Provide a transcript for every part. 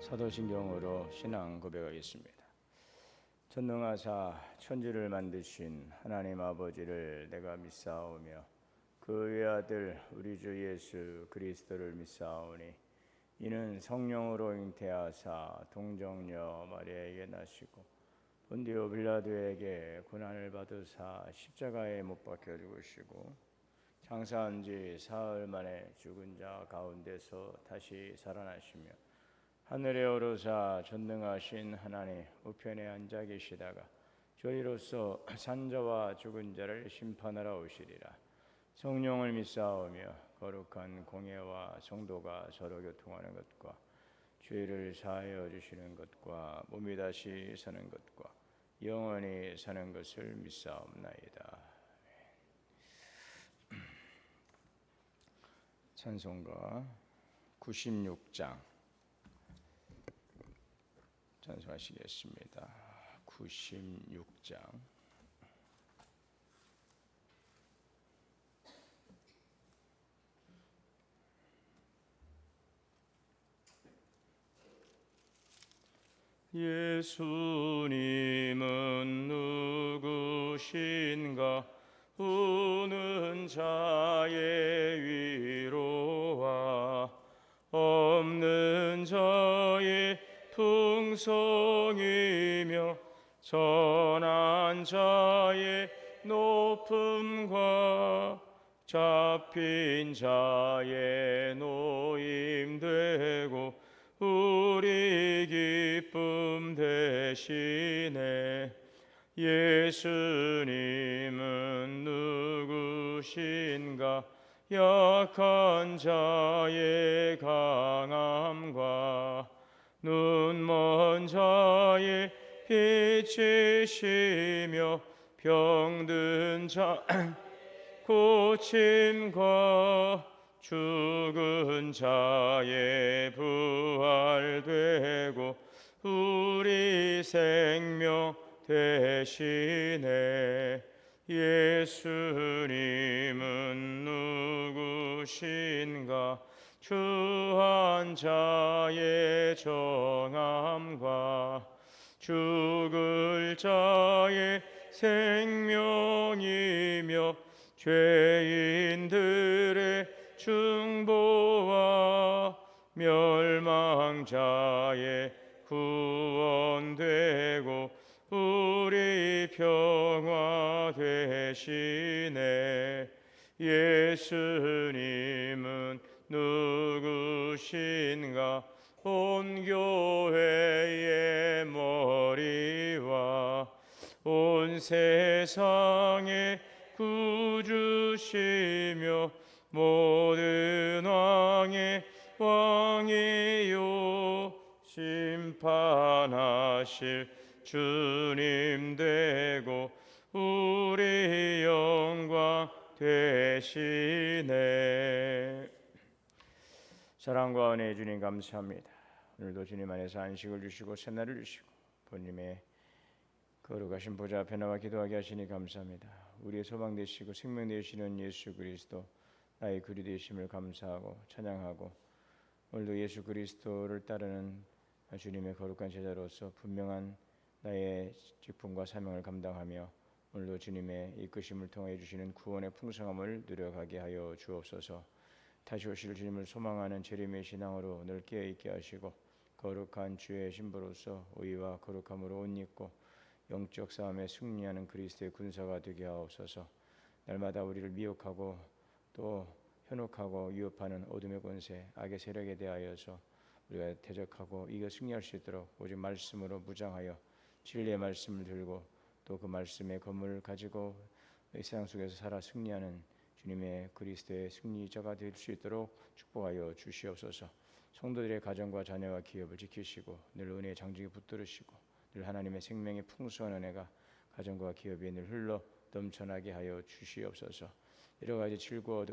사도신경으로 신앙 고백하겠습니다. 전능하사 천지를 만드신 하나님 아버지를 내가 믿사오며 그 외아들 우리 주 예수 그리스도를 믿사오니 이는 성령으로 잉태하사 동정녀 마리아에게 나시고 본디오 빌라도에게 고난을 받으사 십자가에 못 박혀 죽으시고 장사한 지 사흘 만에 죽은 자 가운데서 다시 살아나시며 하늘에 오르사 전능하신 하나님 우편에 앉아 계시다가 저희로서 산자와 죽은 자를 심판하러 오시리라. 성령을 믿사오며 거룩한 공예와 성도가 서로 교통하는 것과 죄를 사하여 주시는 것과 몸이 다시 사는 것과 영원히 사는 것을 믿사옵나이다. 찬송가 96장 찬송하시겠습니다. 96장 예수님은 누구신가? 우는 자의 위로와 없는 자의 풍성이며 선한 자의 높음과 잡힌 자의 노임되고 우리 기쁨 되시네. 예수님은 누구신가? 약한 자의 강함과 눈먼 자의 빛이시며 병든 자 고침과 죽은 자의 부활되고 우리 생명 되시네. 예수님은 누구신가? 추한 자의 정함과 죽을 자의 생명이며 죄인들의 중보와 멸망자의 구원되고 우리 평화 되시네. 예수님은 누구신가? 온 교회의 머리와 온 세상의 구주시며 모든 왕의 왕이요 심판하실 주님 되고 우리 영광 되시네. 사랑과 은혜의 주님 감사합니다. 오늘도 주님 안에서 안식을 주시고 새날을 주시고 본님의 거룩하신 보좌 앞에 나와 기도하게 하시니 감사합니다. 우리의 소망 되시고 생명 되시는 예수 그리스도 나의 그리 되심을 감사하고 찬양하고 오늘도 예수 그리스도를 따르는 주님의 거룩한 제자로서 분명한 나의 직분과 사명을 감당하며 오늘도 주님의 이끄심을 통해 주시는 구원의 풍성함을 누려가게 하여 주옵소서. 다시 오실 주님을 소망하는 재림의 신앙으로 늘 깨어있게 하시고 거룩한 주의 신부로서 의와 거룩함으로 옷 입고 영적 싸움에 승리하는 그리스도의 군사가 되게 하옵소서. 날마다 우리를 미혹하고 또 현혹하고 위협하는 어둠의 권세 악의 세력에 대하여서 우리가 대적하고 이겨 승리할 수 있도록 오직 말씀으로 무장하여 진리의 말씀을 들고 또 그 말씀의 검을 가지고 이 세상 속에서 살아 승리하는 주님의 그리스도의 승리자가 될 수 있도록 축복하여 주시옵소서. 성도들의 가정과 자녀와 기업을 지키시고 늘 은혜의 장막에 붙들으시고 늘 하나님의 생명의 풍성한 은혜가 가정과 기업에 늘 흘러 넘쳐나게 하여 주시옵소서. 여러 가지 질고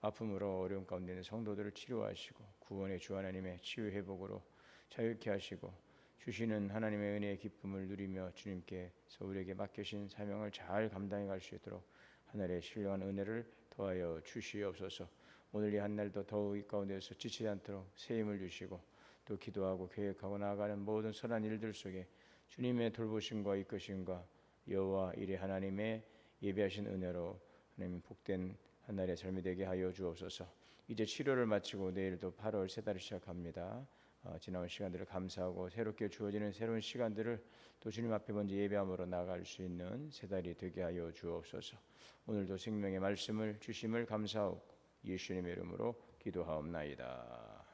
아픔으로 어려움 가운데 있는 성도들을 치료하시고 구원의 주 하나님의 치유 회복으로 자유케 하시고 주시는 하나님의 은혜의 기쁨을 누리며 주님께서 우리에게 맡기신 사명을 잘 감당해 갈 수 있도록 하늘의 신령한 은혜를 더하여 주시옵소서. 오늘 이 한 날도 더욱 이 가운데서 지치지 않도록 새 힘을 주시고 또 기도하고 계획하고 나아가는 모든 선한 일들 속에 주님의 돌보심과 이끄심과 여호와 이레 하나님의 예비하신 은혜로 하나님 복된 한 날의 삶이 되게 하여 주옵소서. 이제 치료를 마치고 내일도 8월 새 달을 시작합니다. 지나온 시간들을 감사하고 새롭게 주어지는 새로운 시간들을 또 주님 앞에 먼저 예배함으로 나아갈 수 있는 새 달이 되게 하여 주옵소서. 오늘도 생명의 말씀을 주심을 감사하고 예수님의 이름으로 기도하옵나이다.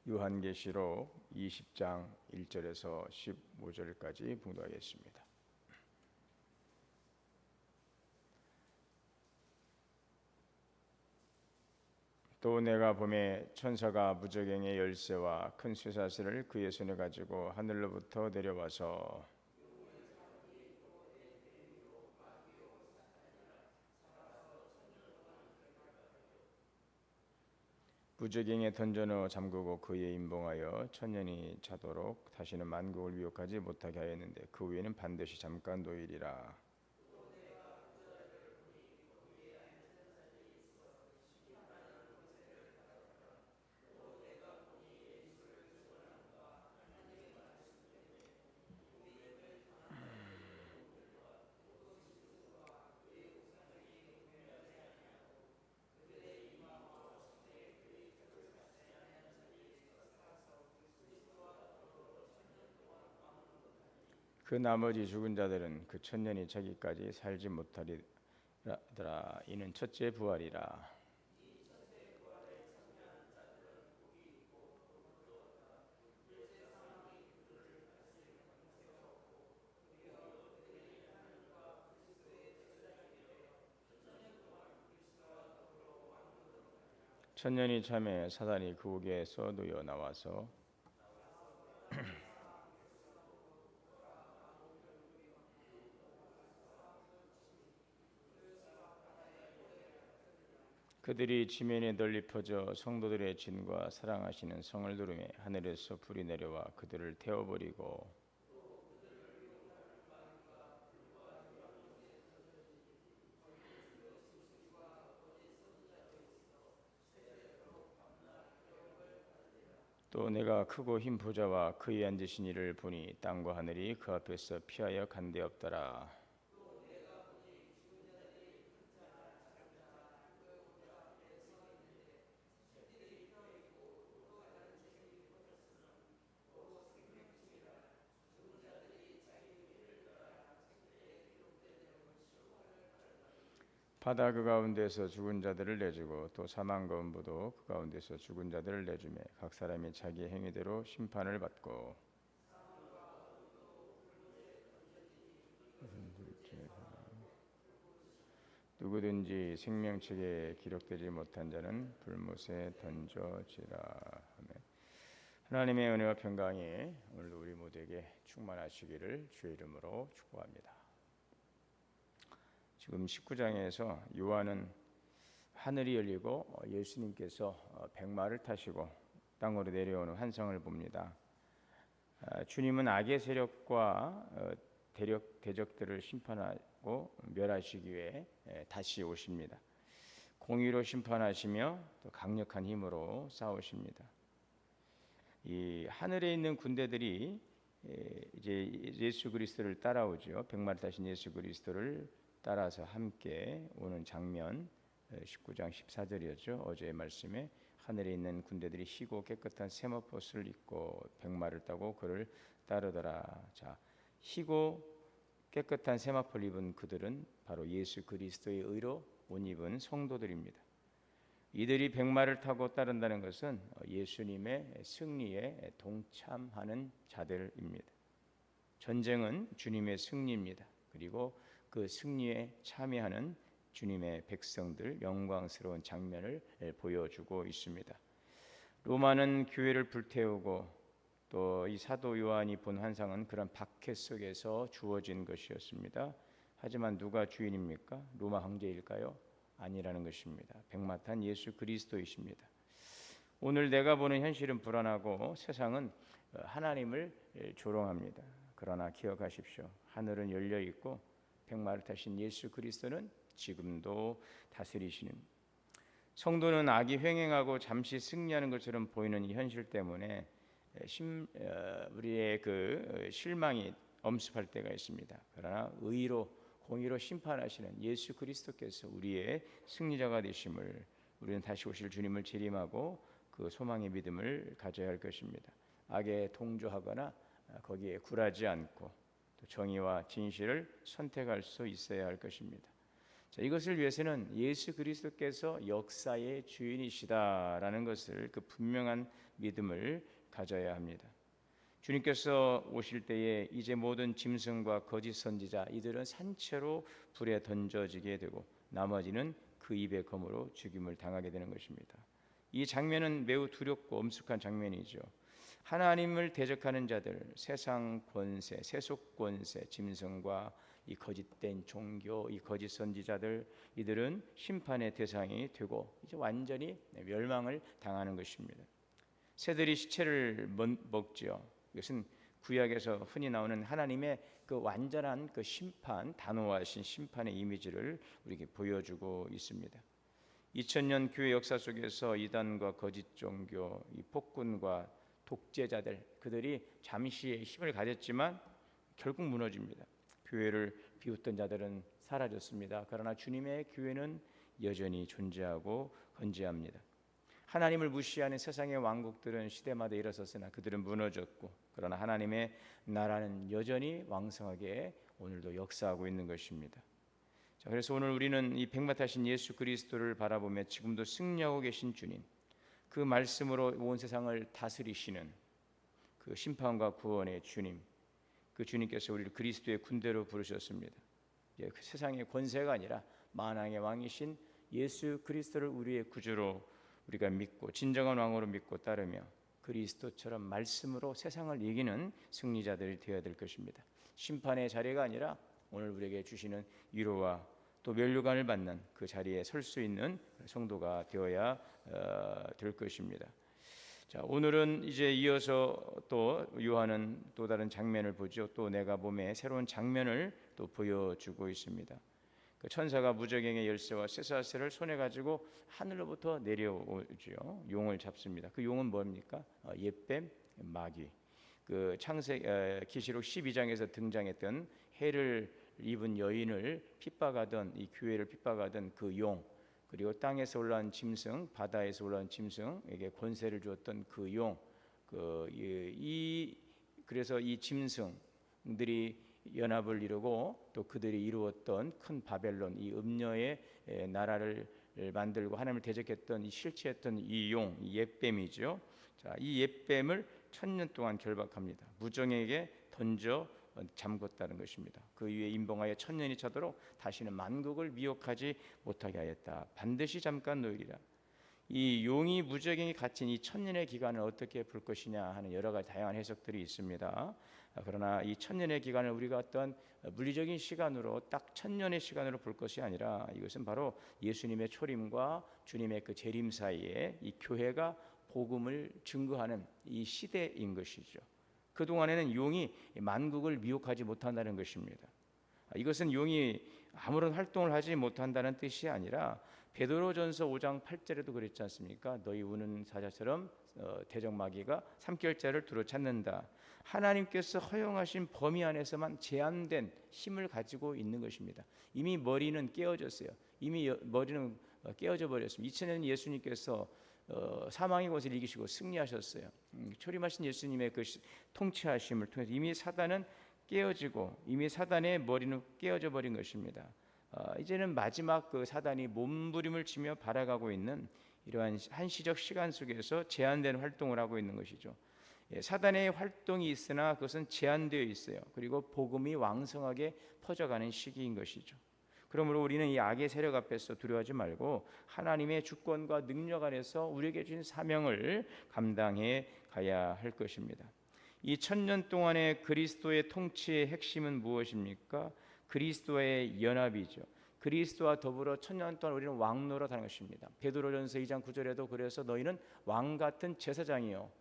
요한계시록 20장 1절에서 15절까지 봉독하겠습니다. 또 내가 보매 천사가 무저갱의 열쇠와 큰 쇠사슬을 그의 손에 가지고 하늘로부터 내려와서 무저갱에 던져넣어 잠그고 그의 임봉하여 천년이 차도록 다시는 만국을 위협하지 못하게 하였는데 그 후에는 반드시 잠깐 노일이라. 그 나머지 죽은 자들은 그 천년이 차기까지 살지 못하리라. 이는 첫째 부활이라. 천년이 참에 사단이 그옥에서 놓여 나와서 그들이 지면에 널리 퍼져 성도들의 진과 사랑하시는 성을 누르매 하늘에서 불이 내려와 그들을 태워버리고 또 내가 크고 흰 보좌와 그의 앉으신 이를 보니 땅과 하늘이 그 앞에서 피하여 간데 없더라. 바다 그 가운데서 죽은 자들을 내주고 또 사망 거음부도 그 가운데서 죽은 자들을 내주매 각 사람이 자기 행위대로 심판을 받고 누구든지 생명책에 기록되지 못한 자는 불못에 던져지라. 아멘. 하나님의 은혜와 평강이 오늘도 우리 모두에게 충만하시기를 주의 이름으로 축복합니다. 지금 19장에서 요한은 하늘이 열리고 예수님께서 백마를 타시고 땅으로 내려오는 환상을 봅니다. 주님은 악의 세력과 대적들을 심판하고 멸하시기 위해 다시 오십니다. 공의로 심판하시며 또 강력한 힘으로 싸우십니다. 이 하늘에 있는 군대들이 이제 예수 그리스도를 따라오죠. 백마를 타신 예수 그리스도를 따라서 함께 오는 장면 19장 14절이었죠. 어제의 말씀에 하늘에 있는 군대들이 희고 깨끗한 세마포스를 입고 백마를 타고 그를 따르더라. 자, 희고 깨끗한 세마포를 입은 그들은 바로 예수 그리스도의 의로 옷 입은 성도들입니다. 이들이 백마를 타고 따른다는 것은 예수님의 승리에 동참하는 자들입니다. 전쟁은 주님의 승리입니다. 그리고 그 승리에 참여하는 주님의 백성들 영광스러운 장면을 보여주고 있습니다. 로마는 교회를 불태우고 또 이 사도 요한이 본 환상은 그런 박해 속에서 주어진 것이었습니다. 하지만 누가 주인입니까? 로마 황제일까요? 아니라는 것입니다. 백마 탄 예수 그리스도이십니다. 오늘 내가 보는 현실은 불안하고 세상은 하나님을 조롱합니다. 그러나 기억하십시오. 하늘은 열려 있고 백마를 타신 예수 그리스도는 지금도 다스리시는 성도는 악이 횡행하고 잠시 승리하는 것처럼 보이는 이 현실 때문에 우리의 그 실망이 엄습할 때가 있습니다. 그러나 의로 공의로 심판하시는 예수 그리스도께서 우리의 승리자가 되심을, 우리는 다시 오실 주님을 재림하고 그 소망의 믿음을 가져야 할 것입니다. 악에 동조하거나 거기에 굴하지 않고 또 정의와 진실을 선택할 수 있어야 할 것입니다. 자, 이것을 위해서는 예수 그리스도께서 역사의 주인이시다라는 것을, 그 분명한 믿음을 가져야 합니다. 주님께서 오실 때에 이제 모든 짐승과 거짓 선지자 이들은 산채로 불에 던져지게 되고 나머지는 그 입의 검으로 죽임을 당하게 되는 것입니다. 이 장면은 매우 두렵고 엄숙한 장면이죠. 하나님을 대적하는 자들, 세상 권세, 세속 권세, 짐승과 이 거짓된 종교, 이 거짓 선지자들, 이들은 심판의 대상이 되고 이제 완전히 멸망을 당하는 것입니다. 새들이 시체를 먹지요. 이것은 구약에서 흔히 나오는 하나님의 그 완전한 그 심판, 단호하신 심판의 이미지를 우리에게 보여주고 있습니다. 2000년 교회 역사 속에서 이단과 거짓 종교, 이 폭군과 독재자들, 그들이 잠시의 힘을 가졌지만 결국 무너집니다. 교회를 비웃던 자들은 사라졌습니다. 그러나 주님의 교회는 여전히 존재하고 건재합니다. 하나님을 무시하는 세상의 왕국들은 시대마다 일어섰으나 그들은 무너졌고, 그러나 하나님의 나라는 여전히 왕성하게 오늘도 역사하고 있는 것입니다. 자, 그래서 오늘 우리는 이 백마타신 예수 그리스도를 바라보며 지금도 승리하고 계신 주님, 그 말씀으로 온 세상을 다스리시는 그 심판과 구원의 주님, 그 주님께서 우리를 그리스도의 군대로 부르셨습니다. 그 세상의 권세가 아니라 만왕의 왕이신 예수 그리스도를 우리의 구주로 우리가 믿고 진정한 왕으로 믿고 따르며 그리스도처럼 말씀으로 세상을 이기는 승리자들이 되어야 될 것입니다. 심판의 자리가 아니라 오늘 우리에게 주시는 위로와 또 면류관을 받는 그 자리에 설 수 있는 성도가 되어야 될 것입니다. 자, 오늘은 이제 이어서 또 요한은 또 다른 장면을 보죠. 또 내가 봄에 새로운 장면을 또 보여주고 있습니다. 그 천사가 무저갱의 열쇠와 쇠사슬을 손에 가지고 하늘로부터 내려오죠. 용을 잡습니다. 그 용은 뭡니까? 옛뱀, 마귀. 그 계시록 12장에서 등장했던 해를 입은 여인을 핍박하던, 이 교회를 핍박하던 그 용, 그리고 땅에서 올라온 짐승, 바다에서 올라온 짐승에게 권세를 주었던 그 용, 그래서 이 짐승들이 연합을 이루고 또 그들이 이루었던 큰 바벨론, 이 음녀의 나라를 만들고 하나님을 대적했던, 이 실체했던 이 용, 이 옛뱀이죠. 자, 이 옛뱀을 1000년 동안 결박합니다. 무정에게 던져 잠궜다는 것입니다. 그 위에 임봉하여 1000년이 차도록 다시는 만국을 미혹하지 못하게 하였다. 반드시 잠깐 놓으리라. 이 용이 무저갱이 갇힌 이 1000년의 기간을 어떻게 볼 것이냐 하는 여러 가지 다양한 해석들이 있습니다. 그러나 이 1000년의 기간을 우리가 어떤 물리적인 시간으로 딱 1000년의 시간으로 볼 것이 아니라 이것은 바로 예수님의 초림과 주님의 그 재림 사이에 이 교회가 복음을 증거하는 이 시대인 것이죠. 그동안에는 용이 만국을 미혹하지 못한다는 것입니다. 이것은 용이 아무런 활동을 하지 못한다는 뜻이 아니라 베드로전서 5장 8절에도 그랬지 않습니까? 너희 우는 사자처럼 대적마귀가 3개월째를 두루 찾는다. 하나님께서 허용하신 범위 안에서만 제한된 힘을 가지고 있는 것입니다. 이미 머리는 깨어졌어요. 이미 머리는 깨어져 버렸습니다. 2000년 예수님께서 사망의 것을 이기시고 승리하셨어요. 초림하신 예수님의 그 통치하심을 통해서 이미 사단은 깨어지고 이미 사단의 머리는 깨어져 버린 것입니다. 이제는 마지막 그 사단이 몸부림을 치며 발아가고 있는 이러한 한시적 시간 속에서 제한된 활동을 하고 있는 것이죠. 사단의 활동이 있으나 그것은 제한되어 있어요. 그리고 복음이 왕성하게 퍼져가는 시기인 것이죠. 그러므로 우리는 이 악의 세력 앞에서 두려워하지 말고 하나님의 주권과 능력 안에서 우리에게 주신 사명을 감당해 가야 할 것입니다. 이 1000년 동안의 그리스도의 통치의 핵심은 무엇입니까? 그리스도의 연합이죠. 그리스도와 더불어 1000년 동안 우리는 왕노릇하는 것입니다. 베드로전서 2장 9절에도 그래서 너희는 왕 같은 제사장이요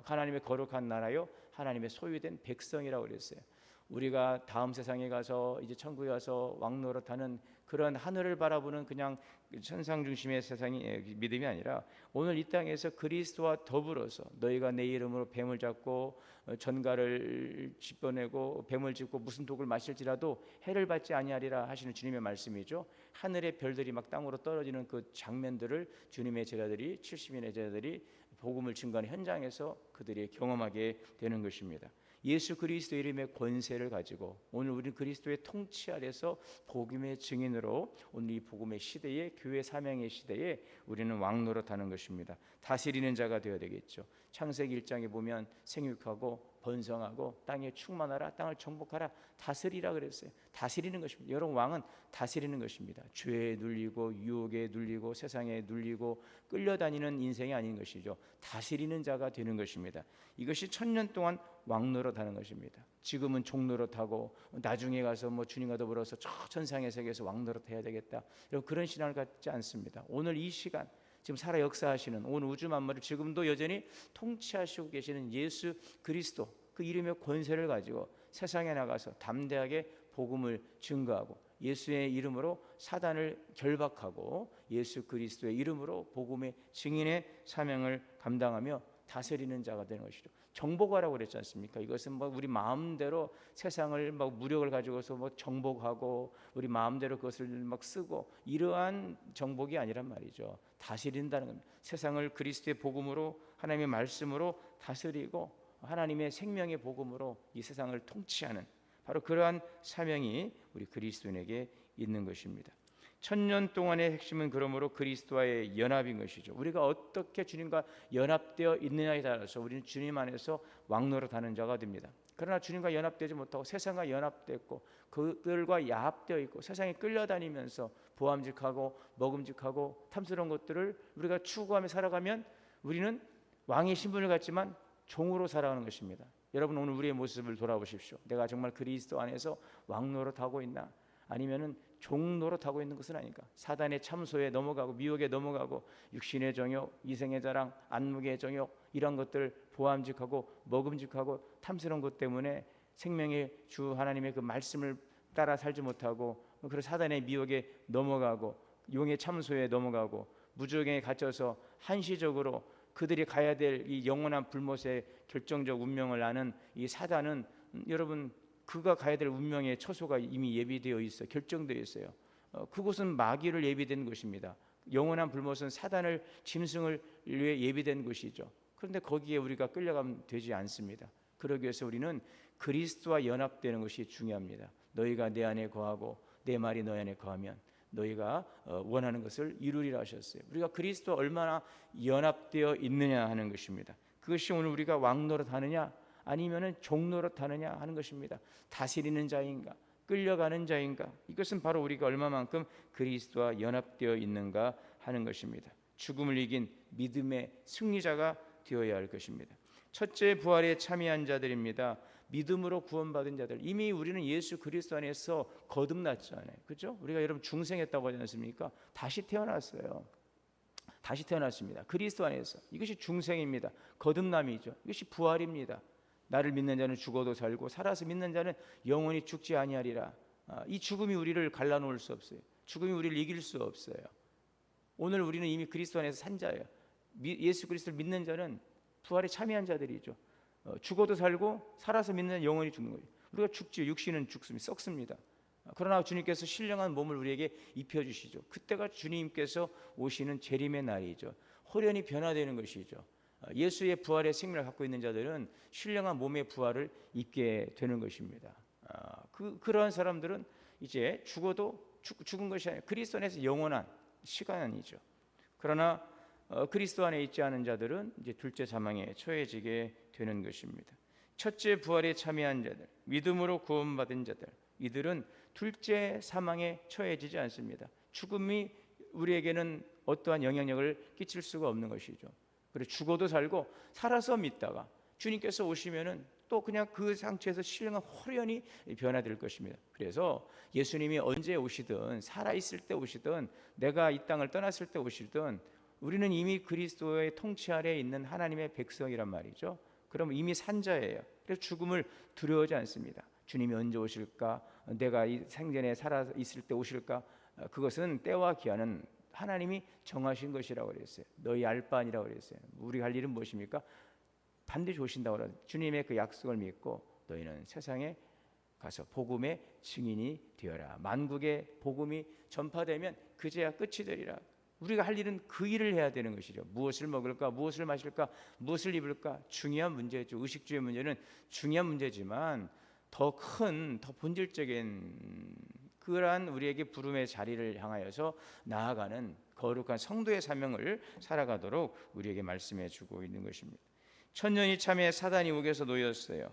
하나님의 거룩한 나라요 하나님의 소유된 백성이라고 그랬어요. 우리가 다음 세상에 가서 이제 천국에 가서 왕노릇하는 그런 하늘을 바라보는 그냥 천상 중심의 세상이 믿음이 아니라 오늘 이 땅에서 그리스도와 더불어서 너희가 내 이름으로 뱀을 잡고 전갈을 짚어내고 뱀을 짚고 무슨 독을 마실지라도 해를 받지 아니하리라 하시는 주님의 말씀이죠. 하늘의 별들이 막 땅으로 떨어지는 그 장면들을 주님의 제자들이 70인의 제자들이 복음을 증거하는 현장에서 그들이 경험하게 되는 것입니다. 예수 그리스도 이름의 권세를 가지고 오늘 우리는 그리스도의 통치 아래서 복음의 증인으로 오늘 이 복음의 시대에 교회 사명의 시대에 우리는 왕노릇하는 것입니다. 다스리는 자가 되어야 되겠죠. 창세기 1장에 보면 생육하고 번성하고 땅에 충만하라, 땅을 정복하라, 다스리라 그랬어요. 다스리는 것입니다. 여러분, 왕은 다스리는 것입니다. 죄에 눌리고 유혹에 눌리고 세상에 눌리고 끌려다니는 인생이 아닌 것이죠. 다스리는 자가 되는 것입니다. 이것이 1000년 동안 왕노릇하는 것입니다. 지금은 종노릇하고 나중에 가서 주님과 더불어서 저 천상의 세계에서 왕노릇해야 되겠다, 여러분, 그런 신앙을 갖지 않습니다. 오늘 이 시간 지금 살아 역사하시는 온 우주 만물을 지금도 여전히 통치하시고 계시는 예수 그리스도 그 이름의 권세를 가지고 세상에 나가서 담대하게 복음을 증거하고 예수의 이름으로 사단을 결박하고 예수 그리스도의 이름으로 복음의 증인의 사명을 감당하며 다스리는 자가 되는 것이죠. 정복하라고 그랬지 않습니까? 이것은 우리 마음대로 세상을 무력을 가지고서 정복하고 우리 마음대로 그것을 쓰고 이러한 정복이 아니란 말이죠. 다스린다는 겁니다. 세상을 그리스도의 복음으로 하나님의 말씀으로 다스리고 하나님의 생명의 복음으로 이 세상을 통치하는 바로 그러한 사명이 우리 그리스도인에게 있는 것입니다. 1000년 동안의 핵심은 그러므로 그리스도와의 연합인 것이죠. 우리가 어떻게 주님과 연합되어 있느냐에 따라서 우리는 주님 안에서 왕노릇하는 자가 됩니다. 그러나 주님과 연합되지 못하고 세상과 연합되었고 그들과 야합되어 있고 세상에 끌려다니면서 보암직하고 먹음직하고 탐스러운 것들을 우리가 추구하며 살아가면 우리는 왕의 신분을 갖지만 종으로 살아가는 것입니다. 여러분, 오늘 우리의 모습을 돌아보십시오. 내가 정말 그리스도 안에서 왕노릇하고 있나? 아니면은 종노릇하고 있는 것은 아닌가? 사단의 참소에 넘어가고 미혹에 넘어가고 육신의 정욕, 이생의 자랑, 안목의 정욕 이런 것들 보암직하고 먹음직하고 탐스러운 것 때문에 생명의 주 하나님의 그 말씀을 따라 살지 못하고 그런 사단의 미혹에 넘어가고 용의 참소에 넘어가고 무적에 갇혀서 한시적으로 그들이 가야 될 이 영원한 불못의 결정적 운명을 아는 이 사단은 여러분, 그가 가야 될 운명의 처소가 이미 예비되어 있어 결정되어 있어요. 그곳은 마귀를 예비된 곳입니다. 영원한 불못은 사단을 짐승을 위해 예비된 곳이죠. 그런데 거기에 우리가 끌려가면 되지 않습니다. 그러기 위해서 우리는 그리스도와 연합되는 것이 중요합니다. 너희가 내 안에 거하고 내 말이 너희 안에 거하면 너희가 원하는 것을 이루리라 하셨어요. 우리가 그리스도와 얼마나 연합되어 있느냐 하는 것입니다. 그것이 오늘 우리가 왕노릇하느냐 아니면은 종노릇하느냐 하는 것입니다. 다스리는 자인가 끌려가는 자인가, 이것은 바로 우리가 얼마만큼 그리스도와 연합되어 있는가 하는 것입니다. 죽음을 이긴 믿음의 승리자가 되어야 할 것입니다. 첫째, 부활에 참여한 자들입니다. 믿음으로 구원받은 자들. 이미 우리는 예수 그리스도 안에서 거듭났잖아요. 그렇죠? 우리가 여러분 중생했다고 하지 않습니까? 다시 태어났어요. 다시 태어났습니다. 그리스도 안에서. 이것이 중생입니다. 거듭남이죠. 이것이 부활입니다. 나를 믿는 자는 죽어도 살고 살아서 믿는 자는 영원히 죽지 아니하리라. 이 죽음이 우리를 갈라놓을 수 없어요. 죽음이 우리를 이길 수 없어요. 오늘 우리는 이미 그리스도 안에서 산 자예요. 예수 그리스도를 믿는 자는 부활에 참여한 자들이죠. 죽어도 살고 살아서 믿는 자는 영원히 죽는 거예요. 우리가 죽지요. 육신은 죽습니다. 썩습니다. 그러나 주님께서 신령한 몸을 우리에게 입혀주시죠. 그때가 주님께서 오시는 재림의 날이죠. 호련히 변화되는 것이죠. 예수의 부활의 생명을 갖고 있는 자들은 신령한 몸의 부활을 입게 되는 것입니다. 그러한 사람들은 이제 죽어도 죽은 것이 아니라 그리스도 안에서 영원한 시간이죠. 그러나 그리스도 안에 있지 않은 자들은 이제 둘째 사망에 처해지게 되는 것입니다. 첫째, 부활에 참여한 자들, 믿음으로 구원받은 자들, 이들은 둘째 사망에 처해지지 않습니다. 죽음이 우리에게는 어떠한 영향력을 끼칠 수가 없는 것이죠. 그래서 죽어도 살고 살아서 믿다가 주님께서 오시면은 또 그냥 그 상처에서 신령한 호련히 변화될 것입니다. 그래서 예수님이 언제 오시든 살아있을 때 오시든 내가 이 땅을 떠났을 때 오시든 우리는 이미 그리스도의 통치 아래에 있는 하나님의 백성이란 말이죠. 그럼 이미 산 자예요. 그래서 죽음을 두려워하지 않습니다. 주님이 언제 오실까? 내가 이 생전에 살아 있을 때 오실까? 그것은 때와 기한은 하나님이 정하신 것이라고 그랬어요. 너희 알 바 아니라고 그랬어요. 우리 할 일은 무엇입니까? 반드시 오신다고 그래요. 주님의 그 약속을 믿고 너희는 세상에 가서 복음의 증인이 되어라. 만국의 복음이 전파되면 그제야 끝이 되리라. 우리가 할 일은 그 일을 해야 되는 것이죠. 무엇을 먹을까, 무엇을 마실까, 무엇을 입을까, 중요한 문제죠. 의식주의 문제는 중요한 문제지만 더 큰, 더 본질적인 그러한 우리에게 부름의 자리를 향하여서 나아가는 거룩한 성도의 사명을 살아가도록 우리에게 말씀해 주고 있는 것입니다. 천년이 참에 사단이 옥에서 놓였어요.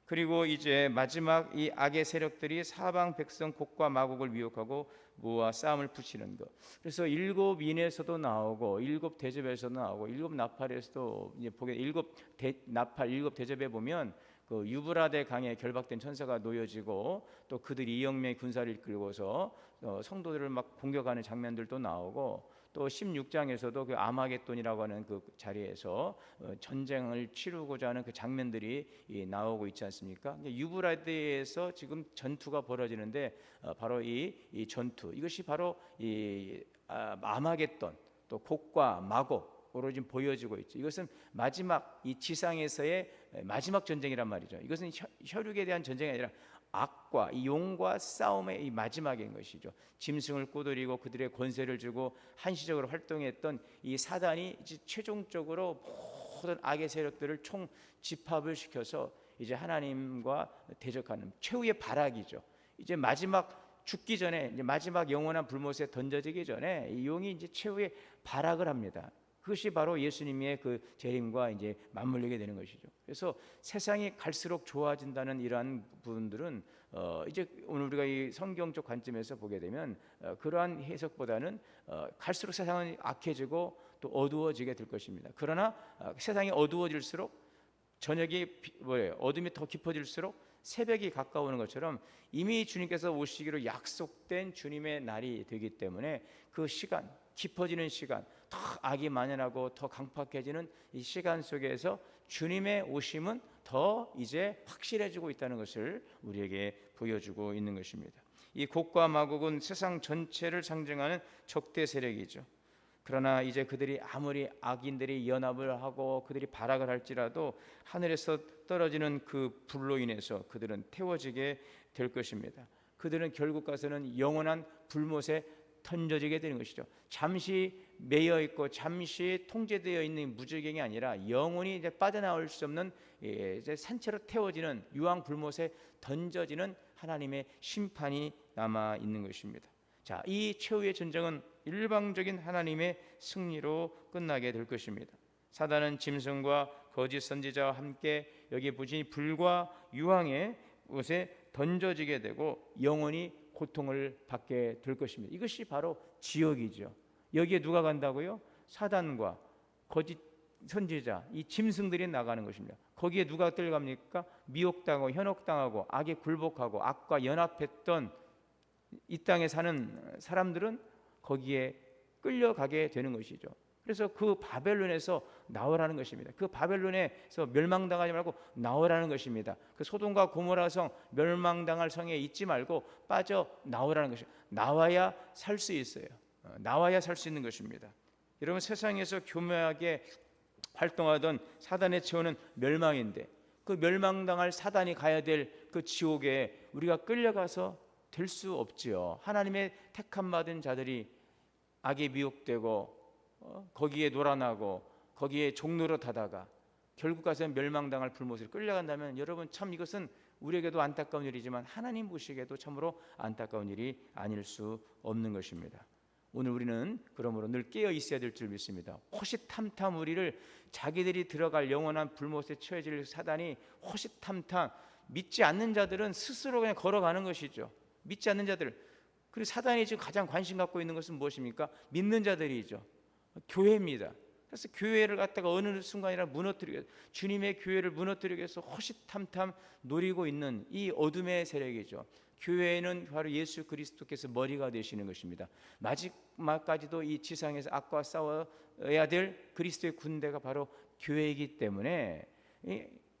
그리고 이제 마지막 이 악의 세력들이 사방 백성 곡과 마곡을 미혹하고 모아 싸움을 붙이는 것. 그래서 일곱 인에서도 나오고 일곱 대접에서도 나오고 일곱 나팔에서도 이제 보게 일곱 나팔 일곱 대접에 보면 그 유브라데 강에 결박된 천사가 놓여지고 또 그들이 2억 명의 군사를 이끌고서 성도들을 막 공격하는 장면들도 나오고 또 16장에서도 그 아마겟돈이라고 하는 그 자리에서 전쟁을 치르고자 하는 그 장면들이 나오고 있지 않습니까? 유브라데에서 지금 전투가 벌어지는데 바로 이 전투 이것이 바로 이 아마겟돈 또 곡과 마곡으로 지금 보여지고 있죠. 이것은 마지막 이 지상에서의 마지막 전쟁이란 말이죠. 이것은 혈육에 대한 전쟁이 아니라 악과 이 용과 싸움의 이 마지막인 것이죠. 짐승을 꼬드리고 그들의 권세를 주고 한시적으로 활동했던 이 사단이 이제 최종적으로 모든 악의 세력들을 총 집합을 시켜서 이제 하나님과 대적하는 최후의 발악이죠. 이제 마지막 죽기 전에 이제 마지막 영원한 불못에 던져지기 전에 이 용이 이제 최후의 발악을 합니다. 그것이 바로 예수님의 그 재림과 이제 맞물리게 되는 것이죠. 그래서 세상이 갈수록 좋아진다는 이러한 부분들은 이제 오늘 우리가 이 성경적 관점에서 보게 되면 그러한 해석보다는 갈수록 세상은 악해지고 또 어두워지게 될 것입니다. 그러나 세상이 어두워질수록 저녁이 어둠이 더 깊어질수록 새벽이 가까우는 것처럼 이미 주님께서 오시기로 약속된 주님의 날이 되기 때문에 그 시간 깊어지는 시간 더 악이 만연하고 더 강팍해지는 이 시간 속에서 주님의 오심은 더 이제 확실해지고 있다는 것을 우리에게 보여주고 있는 것입니다. 이 곡과 마곡은 세상 전체를 상징하는 적대 세력이죠. 그러나 이제 그들이 아무리 악인들이 연합을 하고 그들이 발악을 할지라도 하늘에서 떨어지는 그 불로 인해서 그들은 태워지게 될 것입니다. 그들은 결국 가서는 영원한 불못에 던져지게 되는 것이죠. 잠시 매여 있고 잠시 통제되어 있는 무지경이 아니라 영원히 이제 빠져나올 수 없는 이제 산채로 태워지는 유황 불못에 던져지는 하나님의 심판이 남아 있는 것입니다. 자, 이 최후의 전쟁은 일방적인 하나님의 승리로 끝나게 될 것입니다. 사단은 짐승과 거짓 선지자와 함께 여기 보시니 불과 유황의 옷에 던져지게 되고 영원히 고통을 받게 될 것입니다. 이것이 바로 지옥이죠. 여기에 누가 간다고요? 사단과 거짓 선지자, 이 짐승들이 나가는 것입니다. 거기에 누가 끌려갑니까? 미혹당하고 현혹당하고 악에 굴복하고 악과 연합했던 이 땅에 사는 사람들은 거기에 끌려가게 되는 것이죠. 그래서 그 바벨론에서 나오라는 것입니다. 그 바벨론에서 멸망당하지 말고 나오라는 것입니다. 그 소돔과 고모라 성 멸망당할 성에 있지 말고 빠져 나오라는 것이죠. 나와야 살 수 있어요. 나와야 살 수 있는 것입니다. 여러분, 세상에서 교묘하게 활동하던 사단의 최후는 멸망인데 그 멸망당할 사단이 가야 될 그 지옥에 우리가 끌려가서 될 수 없지요. 하나님의 택함 받은 자들이 악에 미혹되고 거기에 놀아나고 거기에 종노릇하다가 결국 가서 멸망당할 불못을 끌려간다면 여러분, 참 이것은 우리에게도 안타까운 일이지만 하나님 보시기에도 참으로 안타까운 일이 아닐 수 없는 것입니다. 오늘 우리는 그러므로 늘 깨어 있어야 될 줄 믿습니다. 호시탐탐 우리를 자기들이 들어갈 영원한 불못에 처해질 사단이 호시탐탐, 믿지 않는 자들은 스스로 그냥 걸어가는 것이죠. 믿지 않는 자들, 그리고 사단이 지금 가장 관심 갖고 있는 것은 무엇입니까? 믿는 자들이죠. 교회입니다. 그래서 교회를 갖다가 어느 순간이라 무너뜨리게, 주님의 교회를 무너뜨리기 위해서 호시탐탐 노리고 있는 이 어둠의 세력이죠. 교회는 바로 예수 그리스도께서 머리가 되시는 것입니다. 마지막까지도 이 지상에서 악과 싸워야 될 그리스도의 군대가 바로 교회이기 때문에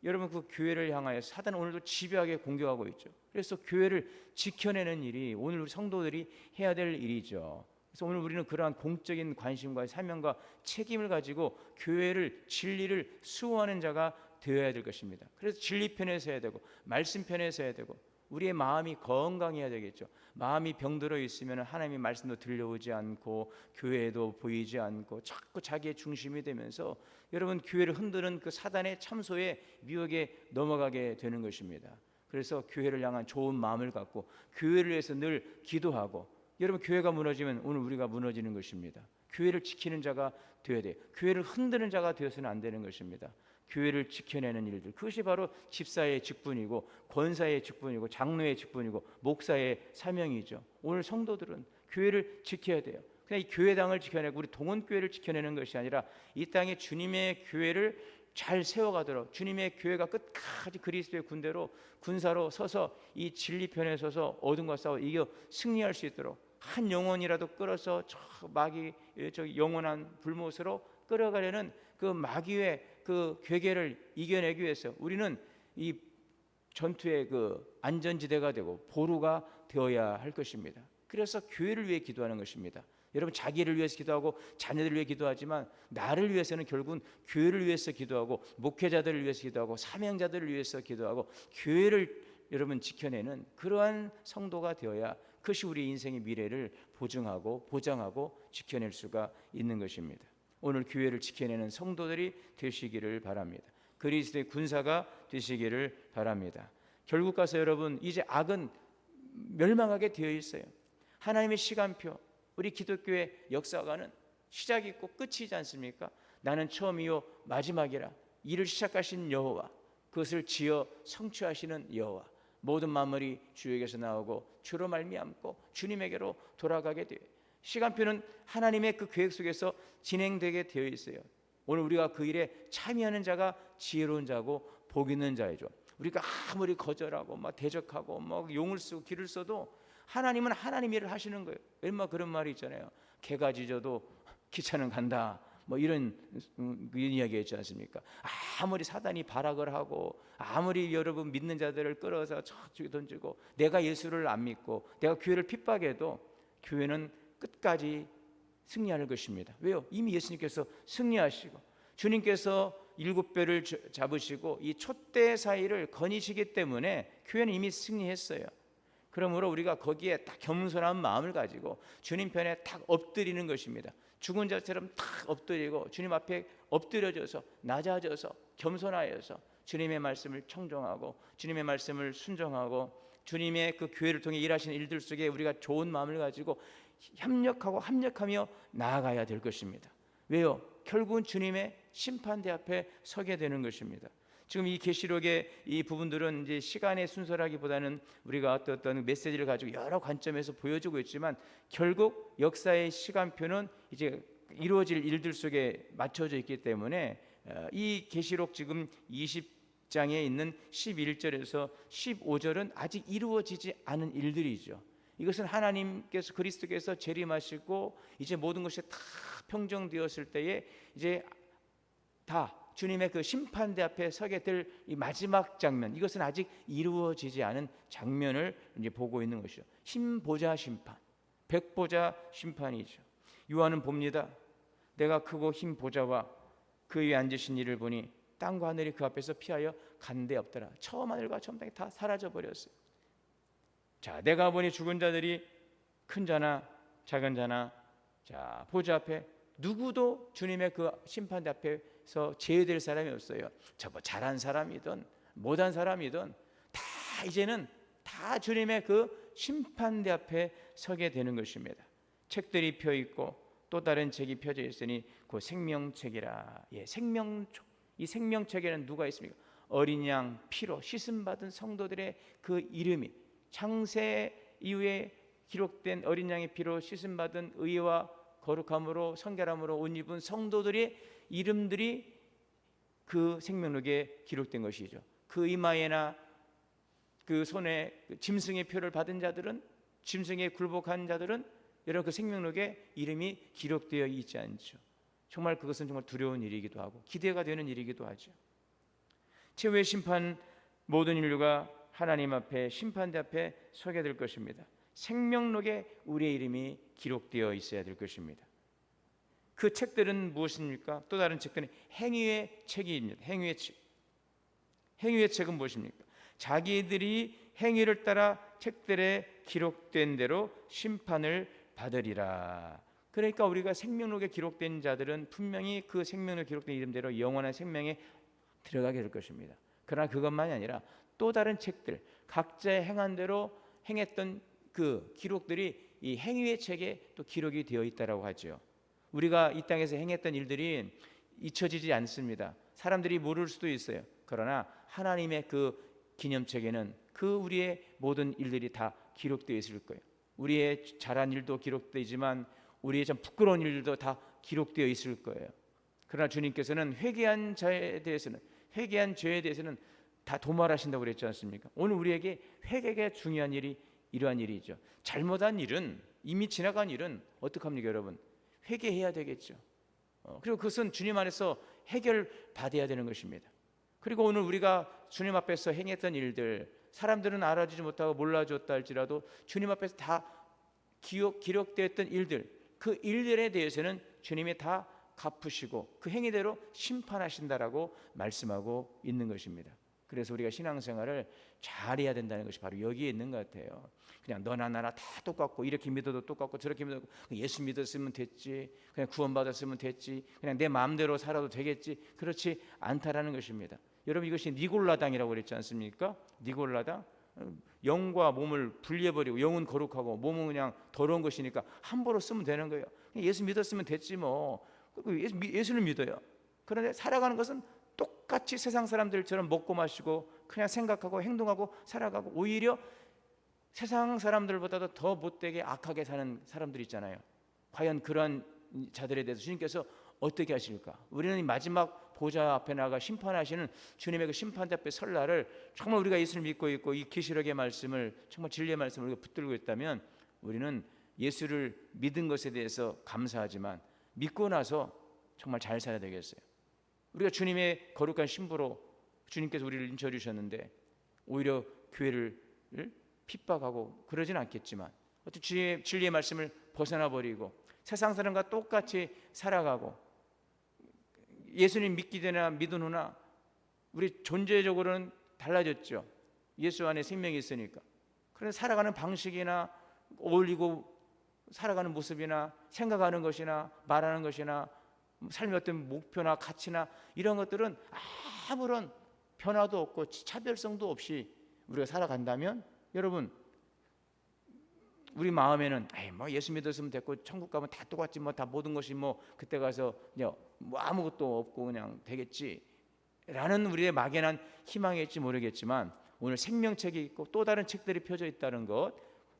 여러분, 그 교회를 향하여 사단은 오늘도 집요하게 공격하고 있죠. 그래서 교회를 지켜내는 일이 오늘 우리 성도들이 해야 될 일이죠. 그래서 오늘 우리는 그러한 공적인 관심과 사명과 책임을 가지고 교회를, 진리를 수호하는 자가 되어야 될 것입니다. 그래서 진리 편에서 해야 되고 말씀 편에서 해야 되고 우리의 마음이 건강해야 되겠죠. 마음이 병들어 있으면 하나님의 말씀도 들려오지 않고 교회도 보이지 않고 자꾸 자기의 중심이 되면서 여러분 교회를 흔드는 그 사단의 참소에 미혹에 넘어가게 되는 것입니다. 그래서 교회를 향한 좋은 마음을 갖고 교회를 위해서 늘 기도하고, 여러분 교회가 무너지면 오늘 우리가 무너지는 것입니다. 교회를 지키는 자가 되어야 돼요. 교회를 흔드는 자가 되어서는 안 되는 것입니다. 교회를 지켜내는 일들, 그것이 바로 집사의 직분이고 권사의 직분이고 장로의 직분이고 목사의 사명이죠. 오늘 성도들은 교회를 지켜야 돼요. 그냥 이 교회당을 지켜내고 우리 동원교회를 지켜내는 것이 아니라 이 땅에 주님의 교회를 잘 세워가도록, 주님의 교회가 끝까지 그리스도의 군대로 군사로 서서 이 진리편에 서서 어둠과 싸워 이겨 승리할 수 있도록, 한 영혼이라도 끌어서 저 마귀, 저 영원한 불못으로 끌어가려는 그 마귀의 그 괴계를 이겨내기 위해서 우리는 이 전투의 그 안전지대가 되고 보루가 되어야 할 것입니다. 그래서 교회를 위해 기도하는 것입니다. 여러분 자기를 위해서 기도하고 자녀들을 위해 기도하지만 나를 위해서는 결국은 교회를 위해서 기도하고 목회자들을 위해서 기도하고 사명자들을 위해서 기도하고 교회를 여러분 지켜내는 그러한 성도가 되어야 그것이 우리 인생의 미래를 보장하고 지켜낼 수가 있는 것입니다. 오늘 교회를 지켜내는 성도들이 되시기를 바랍니다. 그리스도의 군사가 되시기를 바랍니다. 결국 가서 여러분 이제 악은 멸망하게 되어 있어요. 하나님의 시간표, 우리 기독교의 역사가는 시작이 있고 끝이지 않습니까? 나는 처음이요 마지막이라. 일을 시작하신 여호와, 그것을 지어 성취하시는 여호와, 모든 만물이 주에게서 나오고 주로 말미암고 주님에게로 돌아가게 돼요. 시간표는 하나님의 그 계획 속에서 진행되게 되어 있어요. 오늘 우리가 그 일에 참여하는 자가 지혜로운 자고 복 있는 자이죠. 우리가 아무리 거절하고 막 대적하고 막 용을 쓰고 길을 써도 하나님은 하나님 일을 하시는 거예요. 얼마 그런 말이 있잖아요. 개가 짖어도 기차는 간다. 뭐 이런 이야기 있지 않습니까? 아무리 사단이 발악을 하고 아무리 여러분 믿는 자들을 끌어서 저쪽에 던지고 내가 예수를 안 믿고 내가 교회를 핍박해도 교회는 끝까지 승리하는 것입니다. 왜요? 이미 예수님께서 승리하시고 주님께서 7배를 잡으시고 이 촛대 사이를 거니시기 때문에 교회는 이미 승리했어요. 그러므로 우리가 거기에 딱 겸손한 마음을 가지고 주님 편에 딱 엎드리는 것입니다. 죽은 자처럼 딱 엎드리고 주님 앞에 엎드려져서 낮아져서 겸손하여서 주님의 말씀을 청종하고 주님의 말씀을 순종하고 주님의 그 교회를 통해 일하시는 일들 속에 우리가 좋은 마음을 가지고 협력하며 나아가야 될 것입니다. 왜요? 결국은 주님의 심판대 앞에 서게 되는 것입니다. 지금 이 계시록의 이 부분들은 이제 시간의 순서라기보다는 우리가 어떤 메시지를 가지고 여러 관점에서 보여주고 있지만 결국 역사의 시간표는 이제 이루어질 일들 속에 맞춰져 있기 때문에 이 계시록 지금 20장에 있는 11절에서 15절은 아직 이루어지지 않은 일들이죠. 이것은 하나님께서 그리스도께서 재림하시고 이제 모든 것이 다 평정되었을 때에 이제 다 주님의 그 심판대 앞에 서게 될 이 마지막 장면, 이것은 아직 이루어지지 않은 장면을 이제 보고 있는 것이죠. 흰보자 심판, 백보자 심판이죠. 요한은 봅니다. 내가 크고 흰 보자와 그 위에 앉으신 이를 보니 땅과 하늘이 그 앞에서 피하여 간 데 없더라. 처음 하늘과 처음 땅이 다 사라져 버렸어요. 자, 내가 보니 죽은 자들이 큰 자나 작은 자나 자 보좌 앞에 누구도 주님의 그 심판대 앞에서 제외될 사람이 없어요. 저 뭐 잘한 사람이든 못한 사람이든 다 이제는 다 주님의 그 심판대 앞에 서게 되는 것입니다. 책들이 펴 있고 또 다른 책이 펴져 있으니 그 생명책이라. 예, 생명책. 이 생명책에는 누가 있습니까? 어린 양 피로 씻음 받은 성도들의 그 이름이, 창세 이후에 기록된 어린 양의 피로 씻음 받은 의와 거룩함으로 성결함으로 옷 입은 성도들의 이름들이 그 생명록에 기록된 것이죠. 그 이마에나 그 손에 짐승의 표를 받은 자들은, 짐승에 굴복한 자들은 여러분 그 생명록에 이름이 기록되어 있지 않죠. 정말 그것은 정말 두려운 일이기도 하고 기대가 되는 일이기도 하죠. 최후의 심판, 모든 인류가 하나님 앞에 심판대 앞에 서게 될 것입니다. 생명록에 우리의 이름이 기록되어 있어야 될 것입니다. 그 책들은 무엇입니까? 또 다른 책들은 행위의 책입니다. 행위의 책. 행위의 책은 무엇입니까? 자기들이 행위를 따라 책들에 기록된 대로 심판을 받으리라. 그러니까 우리가 생명록에 기록된 자들은 분명히 그 생명록에 기록된 이름대로 영원한 생명에 들어가게 될 것입니다. 그러나 그것만이 아니라 또 다른 책들, 각자의 행한 대로 행했던 그 기록들이 이 행위의 책에 또 기록이 되어 있다라고 하죠. 우리가 이 땅에서 행했던 일들이 잊혀지지 않습니다. 사람들이 모를 수도 있어요. 그러나 하나님의 그 기념책에는 그 우리의 모든 일들이 다 기록되어 있을 거예요. 우리의 잘한 일도 기록되지만 우리의 좀 부끄러운 일들도 다 기록되어 있을 거예요. 그러나 주님께서는 회개한 자에 대해서는, 회개한 죄에 대해서는 다 도말하신다고 그랬지 않습니까? 오늘 우리에게 회개가 중요한 일이 이러한 일이죠. 잘못한 일은, 이미 지나간 일은 어떡합니까 여러분? 회개해야 되겠죠. 그리고 그것은 주님 안에서 해결받아야 되는 것입니다. 그리고 오늘 우리가 주님 앞에서 행했던 일들, 사람들은 알아주지 못하고 몰라줬다 할지라도 주님 앞에서 다 기록되었던 일들, 그 일들에 대해서는 주님이 다 갚으시고 그 행위대로 심판하신다라고 말씀하고 있는 것입니다. 그래서 우리가 신앙생활을 잘해야 된다는 것이 바로 여기에 있는 것 같아요. 그냥 너나 나나 다 똑같고 이렇게 믿어도 똑같고 저렇게 믿어도 예수 믿었으면 됐지, 그냥 구원받았으면 됐지, 그냥 내 마음대로 살아도 되겠지, 그렇지 않다라는 것입니다. 여러분 이것이 니골라당이라고 그랬지 않습니까? 니골라당, 영과 몸을 분리해버리고 영은 거룩하고 몸은 그냥 더러운 것이니까 함부로 쓰면 되는 거예요. 예수 믿었으면 됐지 뭐, 예수를 믿어요. 그런데 살아가는 것은 똑같이 세상 사람들처럼 먹고 마시고 그냥 생각하고 행동하고 살아가고 오히려 세상 사람들보다도 더 못되게 악하게 사는 사람들 있잖아요. 과연 그런 자들에 대해서 주님께서 어떻게 하실까? 우리는 이 마지막 보좌 앞에 나가 심판하시는 주님의 그 심판대 앞에 설 날을 정말 우리가 예수를 믿고 있고 이 계시록의 말씀을 정말 진리의 말씀을 우리가 붙들고 있다면 우리는 예수를 믿은 것에 대해서 감사하지만 믿고 나서 정말 잘 살아야 되겠어요. 우리가 주님의 거룩한 신부로 주님께서 우리를 인쳐 주셨는데 오히려 교회를 핍박하고 그러진 않겠지만 어떤 진리의 말씀을 벗어나 버리고 세상 사람과 똑같이 살아가고 예수님 믿기 전이나 믿은 후나 우리 존재적으로는 달라졌죠. 예수 안에 생명이 있으니까. 그래서 살아가는 방식이나 어울리고 살아가는 모습이나 생각하는 것이나 말하는 것이나 삶의 어떤 목표나 가치나 이런 것들은 아무런 변화도 없고 차별성도 없이 우리가 살아간다면 여러분 우리 마음에는 뭐 예수 믿었으면 됐고 천국 가면 다 똑같지 뭐 다 모든 것이 뭐 그때 가서 그냥 뭐 아무것도 없고 그냥 되겠지 라는 우리의 막연한 희망일지 모르겠지만 오늘 생명책이 있고 또 다른 책들이 펴져 있다는 것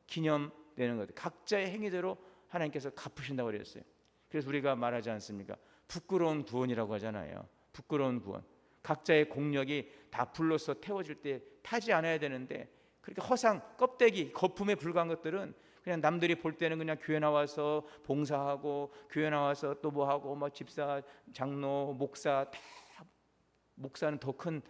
기념되는 것, 각자의 행위대로 하나님께서 갚으신다고 그랬어요. 그래서 우리가 말하지 않습니까? 부끄러운 구원이라고 하잖아요. 부끄러운 구원. 각자의 공력이 다 불로서 태워질 때 타지 않아야 되는데 그렇게 허상, 껍데기, 거품에 불과한 것들은 그냥 남들이 볼 때는 그냥 교회 나와서 봉사하고 교회 나와서 또 뭐하고 뭐 집사, 장로, 목사 다 목사는 더 큰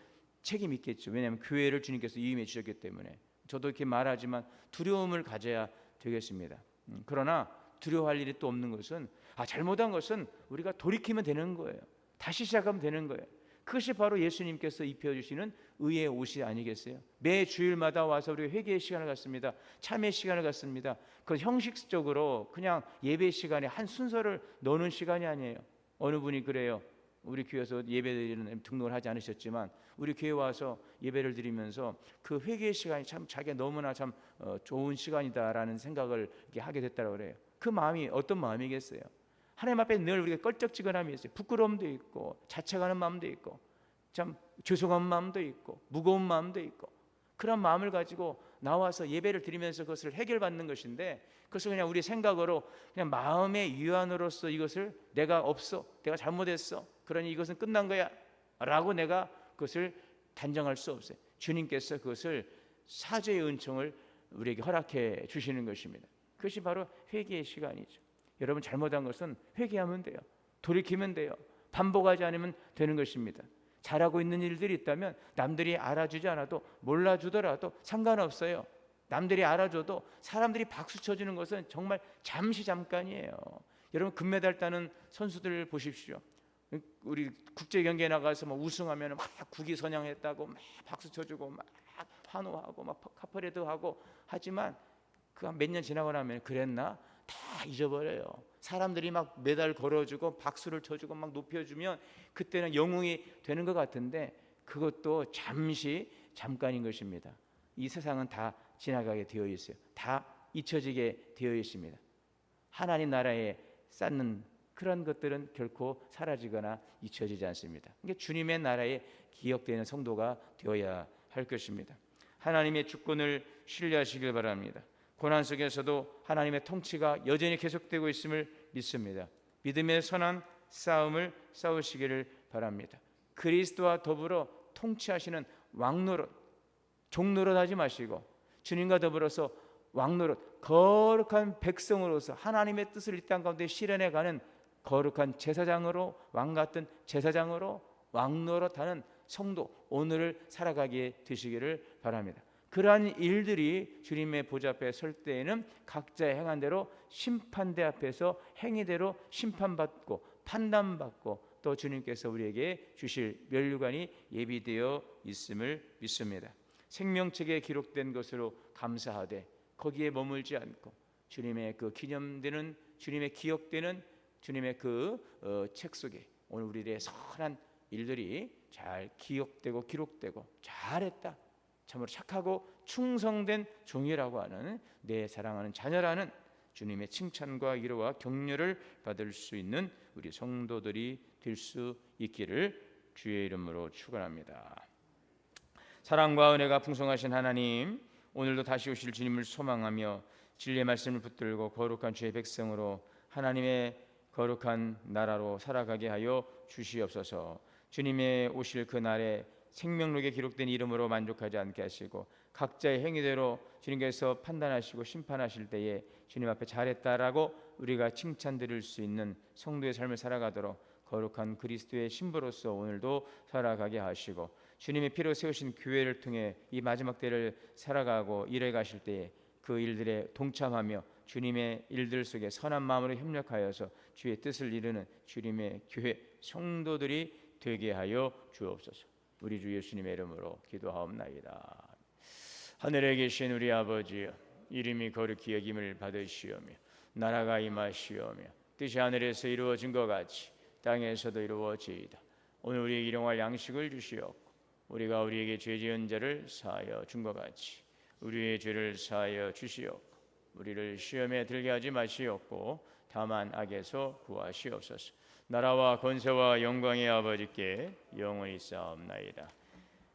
책임이 있겠죠. 왜냐하면 교회를 주님께서 위임해 주셨기 때문에. 저도 이렇게 말하지만 두려움을 가져야 되겠습니다. 그러나 두려워할 일이 또 없는 것은 잘못한 것은 우리가 돌이키면 되는 거예요. 다시 시작하면 되는 거예요. 그것이 바로 예수님께서 입혀주시는 의의 옷이 아니겠어요? 매 주일마다 와서 우리가 회개의 시간을 갖습니다. 참회의 시간을 갖습니다. 그 형식적으로 그냥 예배 시간에 한 순서를 넣는 시간이 아니에요. 어느 분이 그래요. 우리 교회에서 예배드리는 등록을 하지 않으셨지만 우리 교회 와서 예배를 드리면서 그 회개의 시간이 참 자기가 너무나 참 좋은 시간이다라는 생각을 이렇게 하게 됐다고 그래요. 그 마음이 어떤 마음이겠어요? 하나님 앞에 늘 우리가 껄쩍지근함이 있어요. 부끄러움도 있고 자책하는 마음도 있고 참 죄송한 마음도 있고 무거운 마음도 있고 그런 마음을 가지고 나와서 예배를 드리면서 그것을 해결받는 것인데 그것을 그냥 우리 생각으로 그냥 마음의 위안으로서 이것을 내가 없어, 내가 잘못했어, 그러니 이것은 끝난 거야 라고 내가 그것을 단정할 수 없어요. 주님께서 그것을 사죄의 은총을 우리에게 허락해 주시는 것입니다. 그것이 바로 회개의 시간이죠. 여러분 잘못한 것은 회개하면 돼요. 돌이키면 돼요. 반복하지 않으면 되는 것입니다. 잘하고 있는 일들이 있다면 남들이 알아주지 않아도 몰라주더라도 상관없어요. 남들이 알아줘도 사람들이 박수 쳐주는 것은 정말 잠깐이에요. 여러분, 금메달 따는 선수들 보십시오. 우리 국제 경기에 나가서 뭐 우승하면 막 국위선양했다고 막 박수 쳐주고 막 환호하고 막 카퍼레이드하고 하지만 그 몇 년 지나고 나면 그랬나? 다 잊어버려요. 사람들이 막 메달 걸어주고 박수를 쳐주고 막 높여주면 그때는 영웅이 되는 것 같은데 그것도 잠깐인 것입니다. 이 세상은 다 지나가게 되어 있어요. 다 잊혀지게 되어 있습니다. 하나님 나라에 쌓는 그런 것들은 결코 사라지거나 잊혀지지 않습니다. 그러니까 주님의 나라에 기억되는 성도가 되어야 할 것입니다. 하나님의 주권을 신뢰하시길 바랍니다. 고난 속에서도 하나님의 통치가 여전히 계속되고 있음을 믿습니다. 믿음의 선한 싸움을 싸우시기를 바랍니다. 그리스도와 더불어 통치하시는 왕노릇, 종노릇 하지 마시고 주님과 더불어서 왕노릇, 거룩한 백성으로서 하나님의 뜻을 이 땅 가운데 실현해가는 거룩한 제사장으로, 왕같은 제사장으로 왕노릇하는 성도, 오늘을 살아가게 되시기를 바랍니다. 그러한 일들이 주님의 보좌 앞에 설 때에는 각자의 행한 대로 심판대 앞에서 행위대로 심판받고 판단받고 또 주님께서 우리에게 주실 멸류관이 예비되어 있음을 믿습니다. 생명책에 기록된 것으로 감사하되 거기에 머물지 않고 주님의 그 기념되는, 주님의 기억되는 주님의 그 책 속에 오늘 우리의 선한 일들이 잘 기억되고 기록되고 잘했다, 참으로 착하고 충성된 종이라고 하는 내 사랑하는 자녀라는 주님의 칭찬과 위로와 격려를 받을 수 있는 우리 성도들이 될 수 있기를 주의 이름으로 축원합니다. 사랑과 은혜가 풍성하신 하나님, 오늘도 다시 오실 주님을 소망하며 진리의 말씀을 붙들고 거룩한 주의 백성으로 하나님의 거룩한 나라로 살아가게 하여 주시옵소서. 주님의 오실 그 날에 생명록에 기록된 이름으로 만족하지 않게 하시고 각자의 행위대로 주님께서 판단하시고 심판하실 때에 주님 앞에 잘했다라고 우리가 칭찬드릴 수 있는 성도의 삶을 살아가도록 거룩한 그리스도의 신부로서 오늘도 살아가게 하시고 주님의 피로 세우신 교회를 통해 이 마지막 때를 살아가고 일해 가실 때에 그 일들에 동참하며 주님의 일들 속에 선한 마음으로 협력하여서 주의 뜻을 이루는 주님의 교회 성도들이 되게 하여 주옵소서. 우리 주 예수님의 이름으로 기도하옵나이다. 하늘에 계신 우리 아버지여, 이름이 거룩히 여김을 받으시오며 나라가 임하시오며 뜻이 하늘에서 이루어진 것 같이 땅에서도 이루어지이다. 오늘 우리에게 일용할 양식을 주시옵고 우리가 우리에게 죄 지은 자를 사하여 준 것 같이 우리의 죄를 사하여 주시옵고 우리를 시험에 들게 하지 마시옵고 다만 악에서 구하시옵소서. 나라와 권세와 영광의 아버지께 영원히 쌓옵나이다.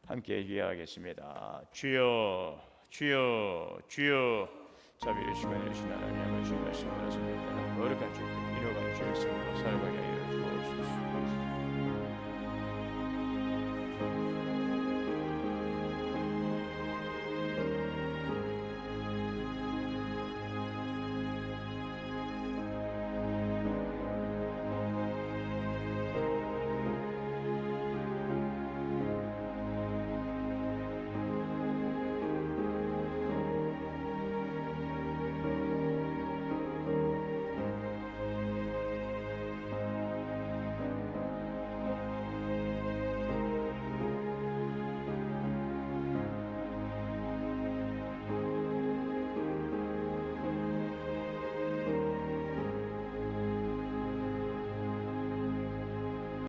함께 기도하겠습니다. 주여 주여 주여. 자비를 시간을 주신 하나님 아버지, 말씀을 하십니다. 거룩한 주께 이뤄간 주의 성으로 살아가게 하여 주옵소서.